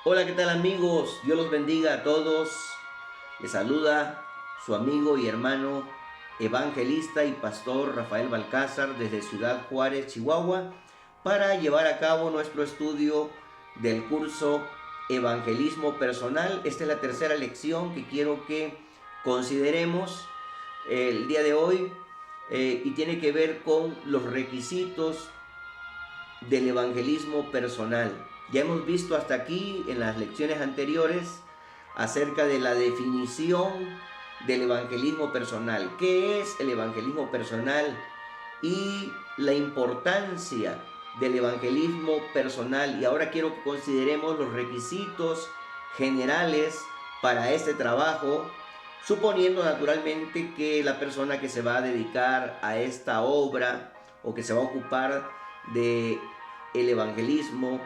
Hola, ¿qué tal amigos? Dios los bendiga a todos. Les saluda su amigo y hermano evangelista y pastor Rafael Balcázar desde Ciudad Juárez, Chihuahua, para llevar a cabo nuestro estudio del curso Evangelismo Personal. Esta es la tercera lección que quiero que consideremos el día de hoy y tiene que ver con los requisitos del evangelismo personal. Ya hemos visto hasta aquí en las lecciones anteriores acerca de la definición del evangelismo personal. ¿Qué es el evangelismo personal? Y la importancia del evangelismo personal. Y ahora quiero que consideremos los requisitos generales para este trabajo, suponiendo naturalmente que la persona que se va a dedicar a esta obra o que se va a ocupar de el evangelismo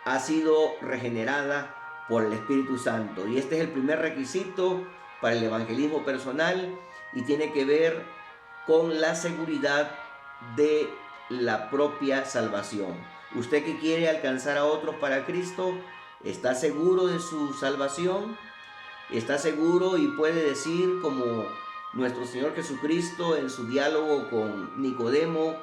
ha sido regenerada por el Espíritu Santo. Y este es el primer requisito para el evangelismo personal y tiene que ver con la seguridad de la propia salvación. Usted que quiere alcanzar a otros para Cristo, ¿está seguro de su salvación? ¿Está seguro y puede decir como nuestro Señor Jesucristo en su diálogo con Nicodemo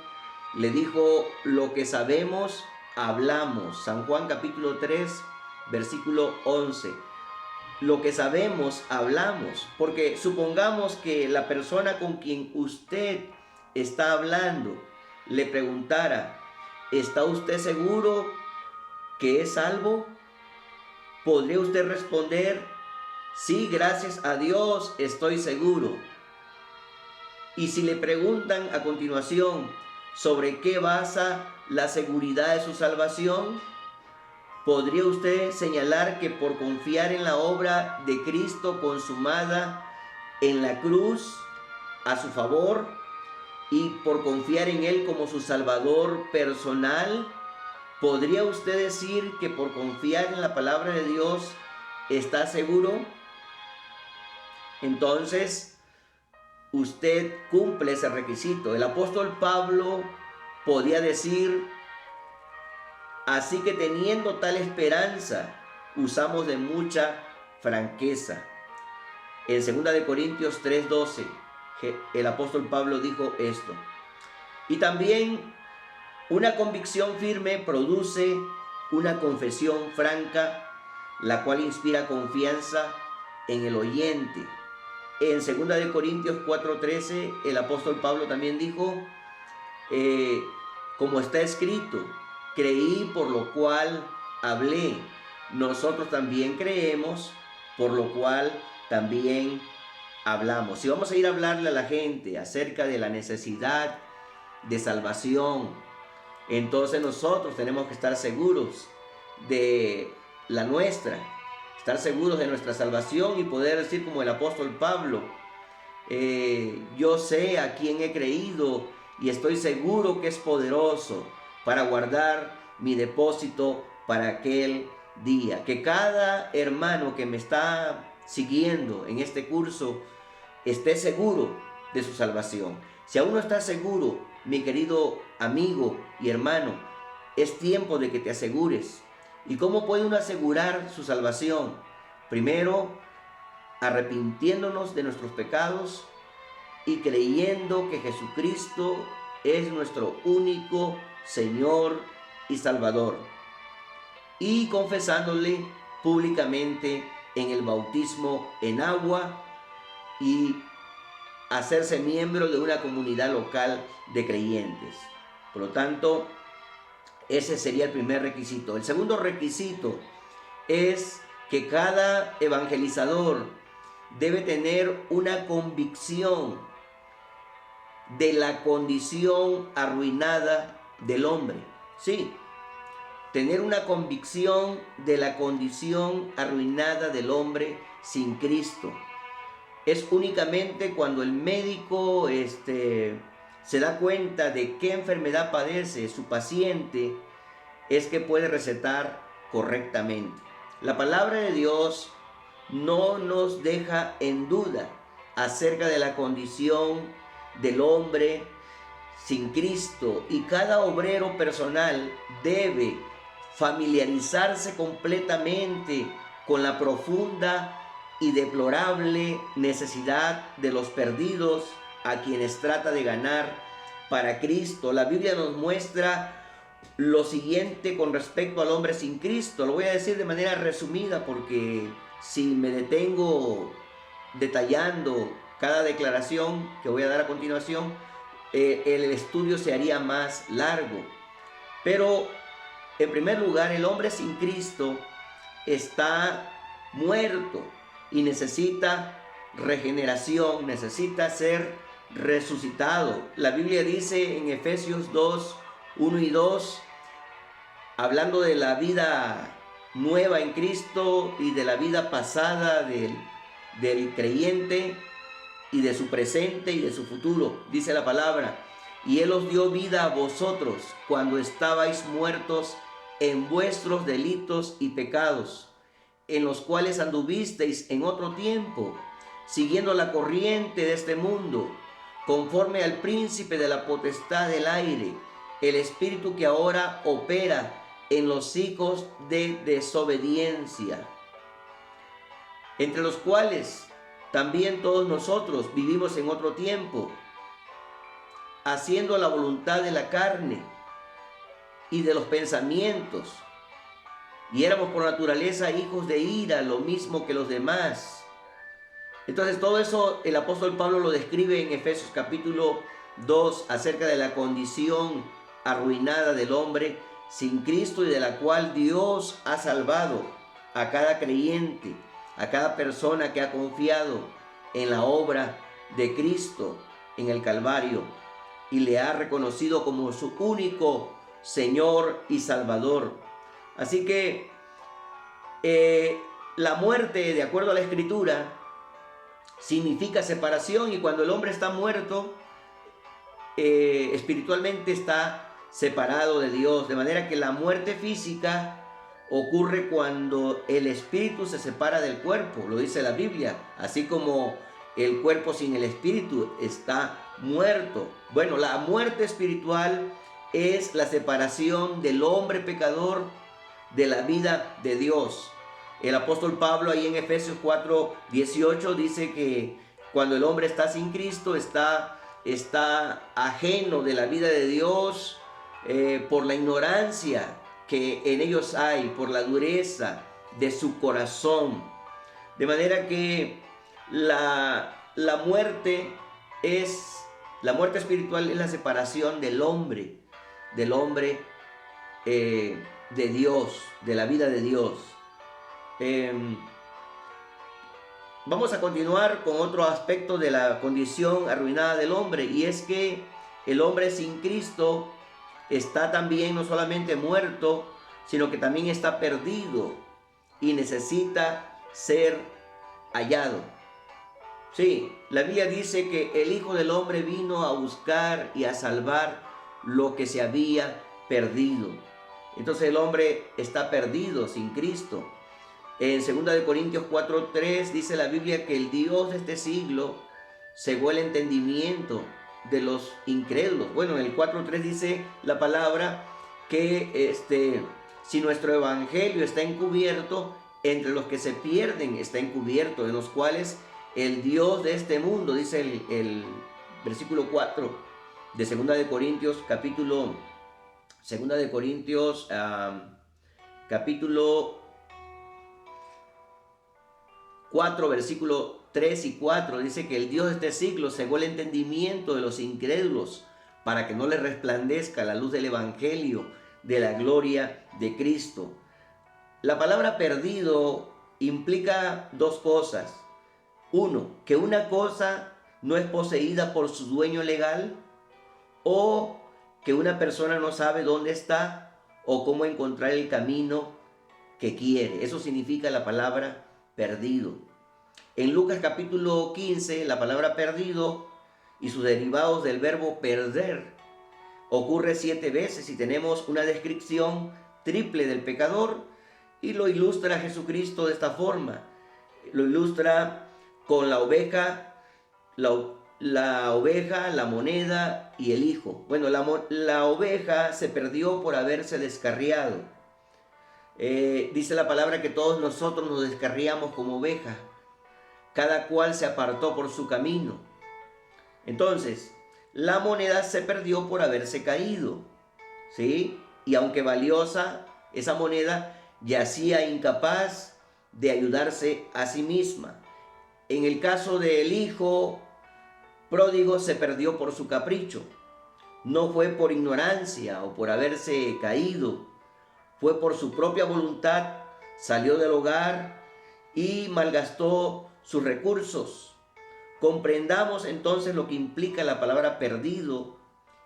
le dijo: lo que sabemos, hablamos? San Juan capítulo 3, versículo 11. Lo que sabemos, hablamos. Porque supongamos que la persona con quien usted está hablando le preguntara: ¿está usted seguro que es salvo? ¿Podría usted responder: sí, gracias a Dios, estoy seguro? Y si le preguntan a continuación sobre qué basa la seguridad de su salvación, ¿podría usted señalar que por confiar en la obra de Cristo consumada en la cruz a su favor y por confiar en Él como su Salvador personal, podría usted decir que por confiar en la palabra de Dios está seguro? Entonces, usted cumple ese requisito. El apóstol Pablo podía decir: así que teniendo tal esperanza, usamos de mucha franqueza. En 2 de Corintios 3:12, el apóstol Pablo dijo esto. Y también una convicción firme produce una confesión franca, la cual inspira confianza en el oyente. En 2 de Corintios 4:13, el apóstol Pablo también dijo, como está escrito: creí, por lo cual hablé. Nosotros también creemos, por lo cual también hablamos. Si vamos a ir a hablarle a la gente acerca de la necesidad de salvación, entonces nosotros tenemos que estar seguros de la nuestra, estar seguros de nuestra salvación y poder decir como el apóstol Pablo: yo sé a quién he creído y estoy seguro que es poderoso para guardar mi depósito para aquel día. Que cada hermano que me está siguiendo en este curso esté seguro de su salvación. Si aún no estás seguro, mi querido amigo y hermano, es tiempo de que te asegures. ¿Y cómo puede uno asegurar su salvación? Primero, arrepintiéndonos de nuestros pecados y creyendo que Jesucristo es nuestro único Señor y Salvador, y confesándole públicamente en el bautismo en agua y hacerse miembro de una comunidad local de creyentes. Por lo tanto, ese sería el primer requisito. El segundo requisito es que cada evangelizador debe tener una convicción de la condición arruinada del hombre. Sí, tener una convicción de la condición arruinada del hombre sin Cristo. Es únicamente cuando el médico se da cuenta de qué enfermedad padece su paciente es que puede recetar correctamente. La palabra de Dios no nos deja en duda acerca de la condición del hombre sin Cristo, y cada obrero personal debe familiarizarse completamente con la profunda y deplorable necesidad de los perdidos a quienes trata de ganar para Cristo. La Biblia nos muestra lo siguiente con respecto al hombre sin Cristo. Lo voy a decir de manera resumida porque si me detengo detallando cada declaración que voy a dar a continuación, el estudio se haría más largo. Pero en primer lugar, el hombre sin Cristo está muerto y necesita regeneración, necesita ser resucitado. La Biblia dice en Efesios 2, 1 y 2, hablando de la vida nueva en Cristo y de la vida pasada del creyente y de su presente y de su futuro, dice la palabra: y Él os dio vida a vosotros cuando estabais muertos en vuestros delitos y pecados, en los cuales anduvisteis en otro tiempo, siguiendo la corriente de este mundo, conforme al príncipe de la potestad del aire, el espíritu que ahora opera en los hijos de desobediencia, entre los cuales también todos nosotros vivimos en otro tiempo, haciendo la voluntad de la carne y de los pensamientos, y éramos por naturaleza hijos de ira, lo mismo que los demás. Entonces todo eso el apóstol Pablo lo describe en Efesios capítulo 2 acerca de la condición arruinada del hombre sin Cristo, y de la cual Dios ha salvado a cada creyente, a cada persona que ha confiado en la obra de Cristo en el Calvario y le ha reconocido como su único Señor y Salvador. Así que la muerte, de acuerdo a la Escritura, significa separación, y cuando el hombre está muerto, espiritualmente está separado de Dios, de manera que la muerte física ocurre cuando el espíritu se separa del cuerpo, lo dice la Biblia, así como el cuerpo sin el espíritu está muerto. Bueno, la muerte espiritual es la separación del hombre pecador de la vida de Dios. El apóstol Pablo ahí en Efesios 4:18 dice que cuando el hombre está sin Cristo está ajeno de la vida de Dios, por la ignorancia que en ellos hay, por la dureza de su corazón. De manera que la muerte espiritual es la separación del hombre de Dios, de la vida de Dios. Vamos a continuar con otro aspecto de la condición arruinada del hombre, y es que el hombre sin Cristo está también no solamente muerto, sino que también está perdido y necesita ser hallado. Sí, la Biblia dice que el Hijo del Hombre vino a buscar y a salvar lo que se había perdido. Entonces el hombre está perdido sin Cristo. En 2 Corintios 4:3 dice la Biblia que el Dios de este siglo cegó el entendimiento de los incrédulos. Bueno, en el 4:3 dice la palabra que si nuestro evangelio está encubierto, entre los que se pierden está encubierto, en los cuales el Dios de este mundo, dice el versículo 4 de 2 Corintios capítulo 4, versículo 3 y 4, dice que el Dios de este siglo cegó el entendimiento de los incrédulos para que no les resplandezca la luz del evangelio de la gloria de Cristo. La palabra perdido implica dos cosas. Uno, que una cosa no es poseída por su dueño legal, o que una persona no sabe dónde está o cómo encontrar el camino que quiere. Eso significa la palabra perdido. En Lucas capítulo 15, la palabra perdido y sus derivados del verbo perder ocurre 7 veces, y tenemos una descripción triple del pecador, y lo ilustra Jesucristo de esta forma. Lo ilustra con la oveja, la moneda y el hijo. Bueno, la oveja se perdió por haberse descarriado. Dice la palabra que todos nosotros nos descarriamos como ovejas, cada cual se apartó por su camino. Entonces, la moneda se perdió por haberse caído, ¿sí? Y aunque valiosa, esa moneda yacía incapaz de ayudarse a sí misma. En el caso del hijo pródigo se perdió por su capricho. No fue por ignorancia o por haberse caído, fue por su propia voluntad, salió del hogar y malgastó sus recursos. Comprendamos entonces lo que implica la palabra perdido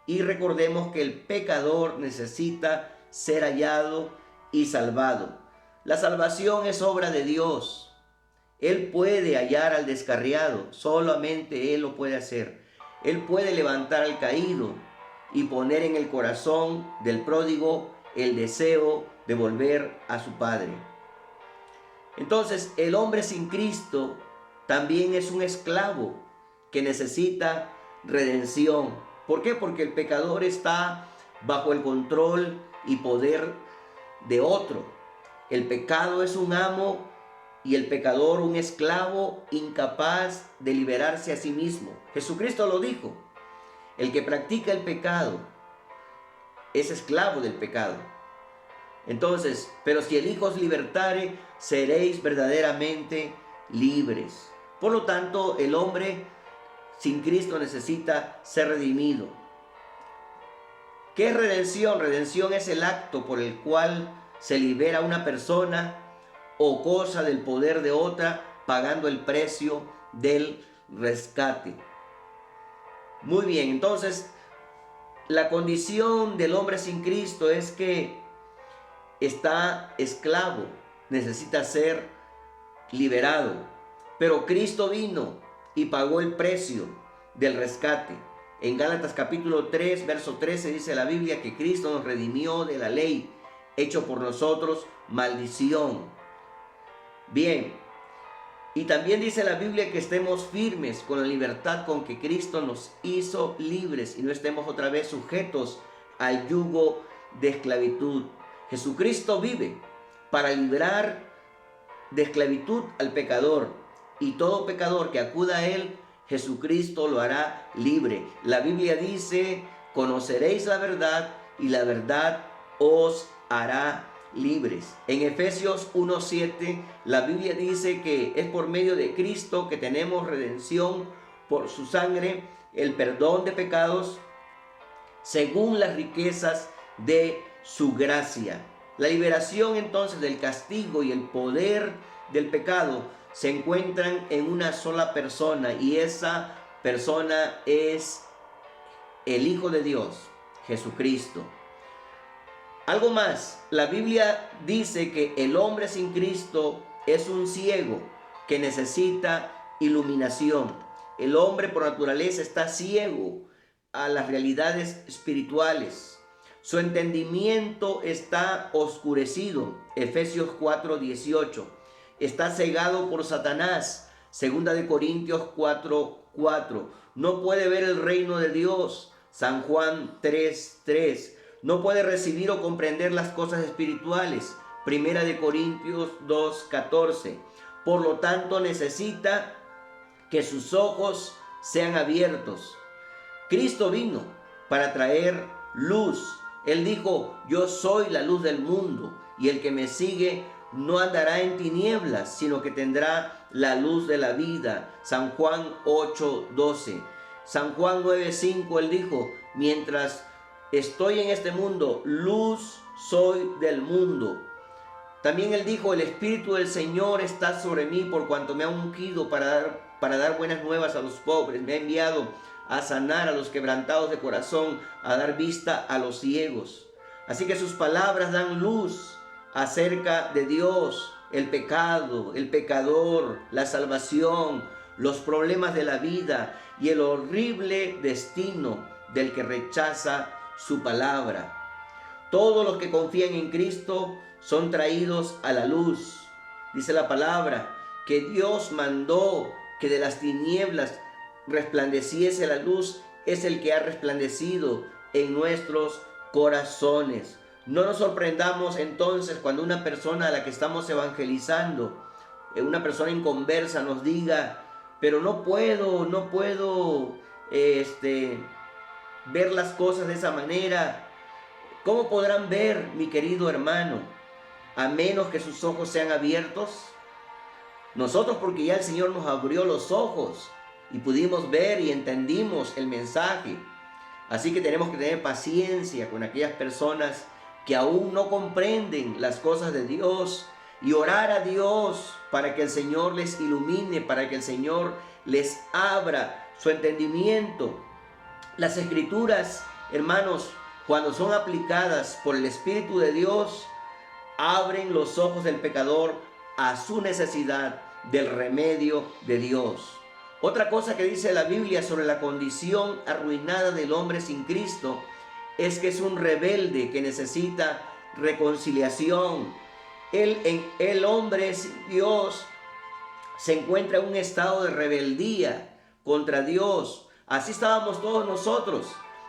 y recordemos que el pecador necesita ser hallado y salvado. La salvación es obra de Dios. Él puede hallar al descarriado, solamente Él lo puede hacer. Él puede levantar al caído y poner en el corazón del pródigo el deseo de volver a su Padre. Entonces, el hombre sin Cristo también es un esclavo que necesita redención. ¿Por qué? Porque el pecador está bajo el control y poder de otro. El pecado es un amo y el pecador un esclavo incapaz de liberarse a sí mismo. Jesucristo lo dijo. El que practica el pecado es esclavo del pecado. Entonces, pero si el Hijo os libertare, seréis verdaderamente libres. Por lo tanto, el hombre sin Cristo necesita ser redimido. ¿Qué es redención? Redención es el acto por el cual se libera una persona o cosa del poder de otra, pagando el precio del rescate. Muy bien, entonces, la condición del hombre sin Cristo es que está esclavo, necesita ser liberado. Pero Cristo vino y pagó el precio del rescate. En Gálatas capítulo 3, verso 13 dice la Biblia que Cristo nos redimió de la ley, hecho por nosotros maldición. Bien, y también dice la Biblia que estemos firmes con la libertad con que Cristo nos hizo libres y no estemos otra vez sujetos al yugo de esclavitud. Jesucristo vive para librar de esclavitud al pecador, y todo pecador que acuda a Él, Jesucristo lo hará libre. La Biblia dice, conoceréis la verdad y la verdad os hará libres. En Efesios 1:7 la Biblia dice que es por medio de Cristo que tenemos redención por su sangre, el perdón de pecados, según las riquezas de su gracia. La liberación entonces del castigo y el poder del pecado se encuentran en una sola persona, y esa persona es el Hijo de Dios, Jesucristo. Algo más, la Biblia dice que el hombre sin Cristo es un ciego que necesita iluminación. El hombre por naturaleza está ciego a las realidades espirituales. Su entendimiento está oscurecido. Efesios 4:18. Está cegado por Satanás. 2 Corintios 4:4. No puede ver el reino de Dios. San Juan 3:3. No puede recibir o comprender las cosas espirituales. 1 Corintios 2:14. Por lo tanto, necesita que sus ojos sean abiertos. Cristo vino para traer luz. Él dijo, yo soy la luz del mundo, y el que me sigue no andará en tinieblas, sino que tendrá la luz de la vida. San Juan 8:12. San Juan 9:5, él dijo, mientras estoy en este mundo, luz soy del mundo. También él dijo, el Espíritu del Señor está sobre mí, por cuanto me ha ungido para dar buenas nuevas a los pobres. Me ha enviado a sanar a los quebrantados de corazón, a dar vista a los ciegos. Así que sus palabras dan luz acerca de Dios, el pecado, el pecador, la salvación, los problemas de la vida y el horrible destino del que rechaza su palabra. Todos los que confían en Cristo son traídos a la luz. Dice la palabra que Dios mandó que de las tinieblas resplandeciese la luz, es el que ha resplandecido en nuestros corazones. No nos sorprendamos entonces cuando una persona a la que estamos evangelizando, una persona inconversa nos diga, pero no puedo ver las cosas de esa manera. ¿Cómo podrán ver, mi querido hermano, a menos que sus ojos sean abiertos? Nosotros, porque ya el Señor nos abrió los ojos y pudimos ver y entendimos el mensaje. Así que tenemos que tener paciencia con aquellas personas que aún no comprenden las cosas de Dios y orar a Dios para que el Señor les ilumine, para que el Señor les abra su entendimiento. Las Escrituras, hermanos, cuando son aplicadas por el Espíritu de Dios, abren los ojos del pecador a su necesidad del remedio de Dios. Otra cosa que dice la Biblia sobre la condición arruinada del hombre sin Cristo es que es un rebelde que necesita reconciliación. El hombre sin Dios se encuentra en un estado de rebeldía contra Dios. Así estábamos todos nosotros.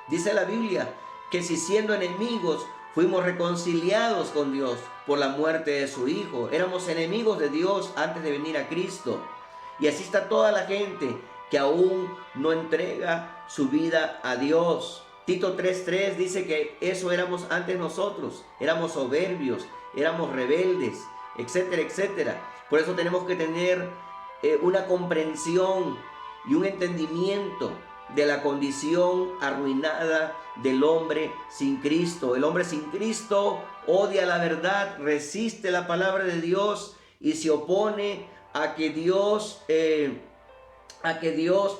Dice la Biblia que si siendo enemigos fuimos reconciliados con Dios por la muerte de su Hijo. Éramos enemigos de Dios antes de venir a Cristo. Y así está toda la gente que aún no entrega su vida a Dios. Tito 3:3 dice que eso éramos antes nosotros. Éramos soberbios, éramos rebeldes, etcétera, etcétera. Por eso tenemos que tener una comprensión y un entendimiento de la condición arruinada del hombre sin Cristo. El hombre sin Cristo odia la verdad, resiste la palabra de Dios y se opone a que Dios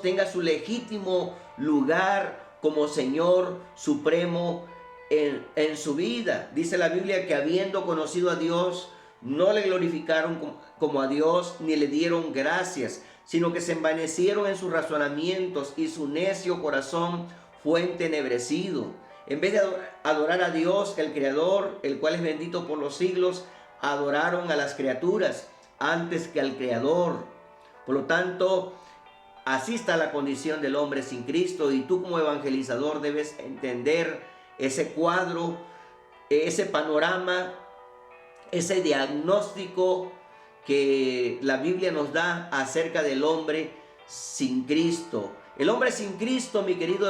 tenga su legítimo lugar como Señor supremo en su vida. Dice la Biblia que habiendo conocido a Dios, no le glorificaron como a Dios ni le dieron gracias, sino que se envanecieron en sus razonamientos y su necio corazón fue entenebrecido. En vez de adorar a Dios, el Creador, el cual es bendito por los siglos, adoraron a las criaturas antes que al Creador. Por lo tanto, así está la condición del hombre sin Cristo, y tú como evangelizador debes entender ese cuadro, ese panorama, ese diagnóstico que la Biblia nos da acerca del hombre sin Cristo. El hombre sin Cristo, mi querido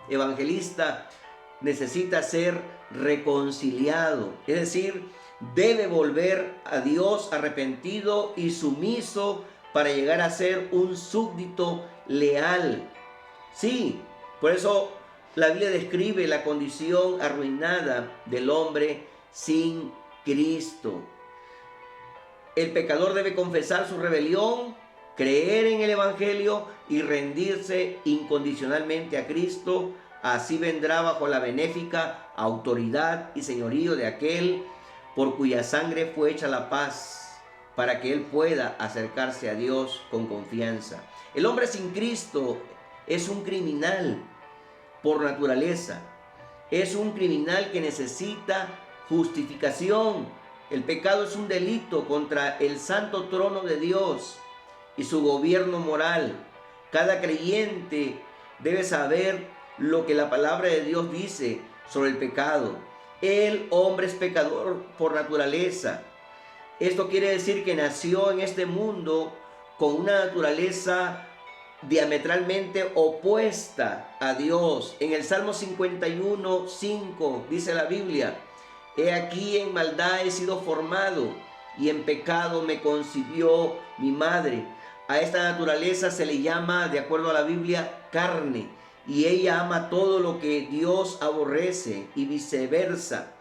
evangelista, necesita ser reconciliado. Es decir, debe volver a Dios arrepentido y sumiso para llegar a ser un súbdito leal. Sí, por eso la Biblia describe la condición arruinada del hombre sin Cristo. El pecador debe confesar su rebelión, creer en el Evangelio y rendirse incondicionalmente a Cristo. Así vendrá bajo la benéfica autoridad y señorío de aquel por cuya sangre fue hecha la paz, para que él pueda acercarse a Dios con confianza. El hombre sin Cristo es un criminal por naturaleza. Es un criminal que necesita justificación. El pecado es un delito contra el santo trono de Dios y su gobierno moral. Cada creyente debe saber lo que la palabra de Dios dice sobre el pecado. El hombre es pecador por naturaleza. Esto quiere decir que nació en este mundo con una naturaleza diametralmente opuesta a Dios. En el Salmo 51:5 dice la Biblia: he aquí en maldad he sido formado y en pecado me concibió mi madre. A esta naturaleza se le llama, de acuerdo a la Biblia, carne, y ella ama todo lo que Dios aborrece y viceversa.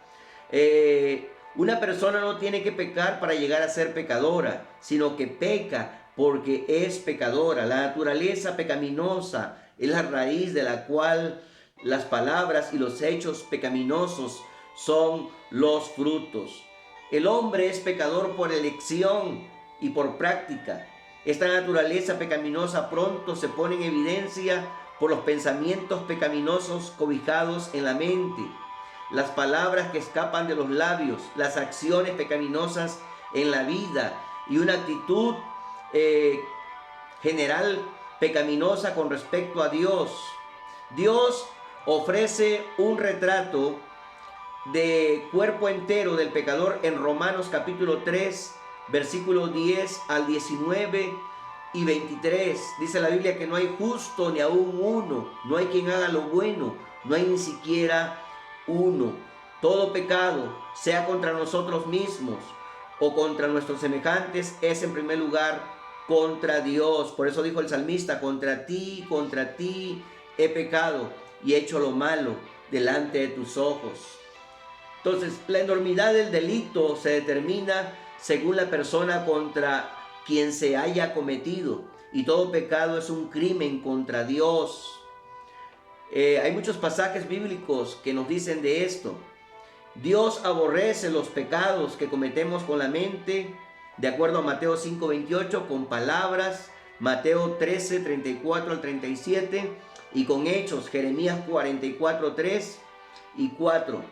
Una persona no tiene que pecar para llegar a ser pecadora, sino que peca porque es pecadora. La naturaleza pecaminosa es la raíz de la cual las palabras y los hechos pecaminosos son los frutos. El hombre es pecador por elección y por práctica. Esta naturaleza pecaminosa pronto se pone en evidencia por los pensamientos pecaminosos cobijados en la mente, las palabras que escapan de los labios, las acciones pecaminosas en la vida y una actitud general pecaminosa con respecto a Dios. Dios ofrece un retrato de cuerpo entero del pecador en Romanos capítulo 3, versículos 10 al 19 y 23. Dice la Biblia que no hay justo ni aún uno, no hay quien haga lo bueno, no hay ni siquiera uno. Todo pecado, sea contra nosotros mismos o contra nuestros semejantes, es en primer lugar contra Dios. Por eso dijo el salmista: contra ti he pecado y he hecho lo malo delante de tus ojos. Entonces, la enormidad del delito se determina según la persona contra quien se haya cometido, y todo pecado es un crimen contra Dios. Hay muchos pasajes bíblicos que nos dicen de esto. Dios aborrece los pecados que cometemos con la mente, de acuerdo a Mateo 5:28, con palabras, Mateo 13:34 al 37, y con hechos, Jeremías 44:3 y 4,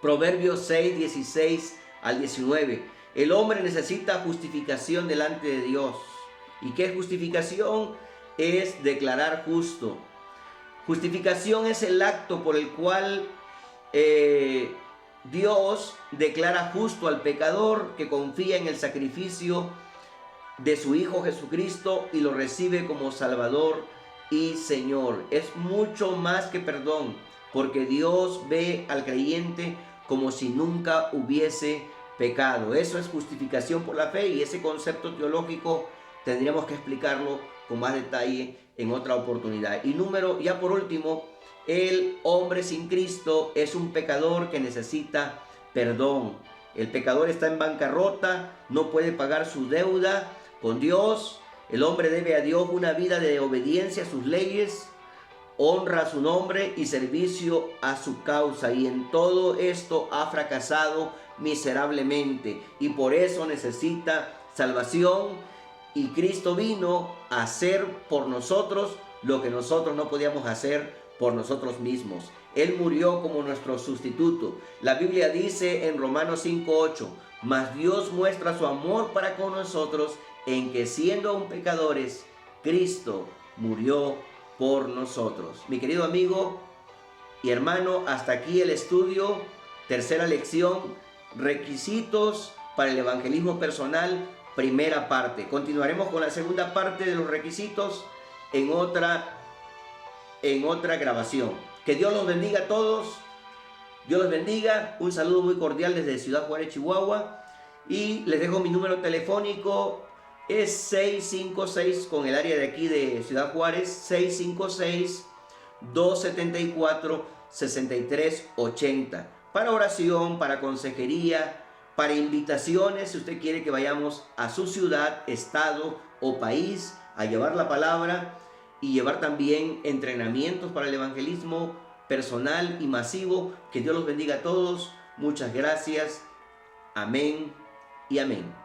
Proverbios 6:16 al 19. El hombre necesita justificación delante de Dios. ¿Y qué es justificación? Es declarar justo. Justificación es el acto por el cual Dios declara justo al pecador que confía en el sacrificio de su Hijo Jesucristo y lo recibe como Salvador y Señor. Es mucho más que perdón, porque Dios ve al creyente como si nunca hubiese pecado. Eso es justificación por la fe, y ese concepto teológico tendríamos que explicarlo con más detalle en otra oportunidad. Y ya por último, el hombre sin Cristo es un pecador que necesita perdón. El pecador está en bancarrota, no puede pagar su deuda con Dios. El hombre debe a Dios una vida de obediencia a sus leyes, honra a su nombre y servicio a su causa, y en todo esto ha fracasado miserablemente, y por eso necesita salvación. Y Cristo vino a hacer por nosotros lo que nosotros no podíamos hacer por nosotros mismos. Él murió como nuestro sustituto. La Biblia dice en Romanos 5:8: mas Dios muestra su amor para con nosotros en que, siendo aún pecadores, Cristo murió por nosotros. Mi querido amigo y hermano, hasta aquí el estudio. Tercera lección: requisitos para el evangelismo personal, primera parte. Continuaremos con la segunda parte de los requisitos en otra grabación. Que Dios los bendiga a todos. Dios los bendiga. Un saludo muy cordial desde Ciudad Juárez, Chihuahua. Y les dejo mi número telefónico. Es 656, con el área de aquí de Ciudad Juárez, 656-274-6380. Para oración, para consejería, para invitaciones, si usted quiere que vayamos a su ciudad, estado o país a llevar la palabra y llevar también entrenamientos para el evangelismo personal y masivo. Que Dios los bendiga a todos. Muchas gracias. Amén y amén.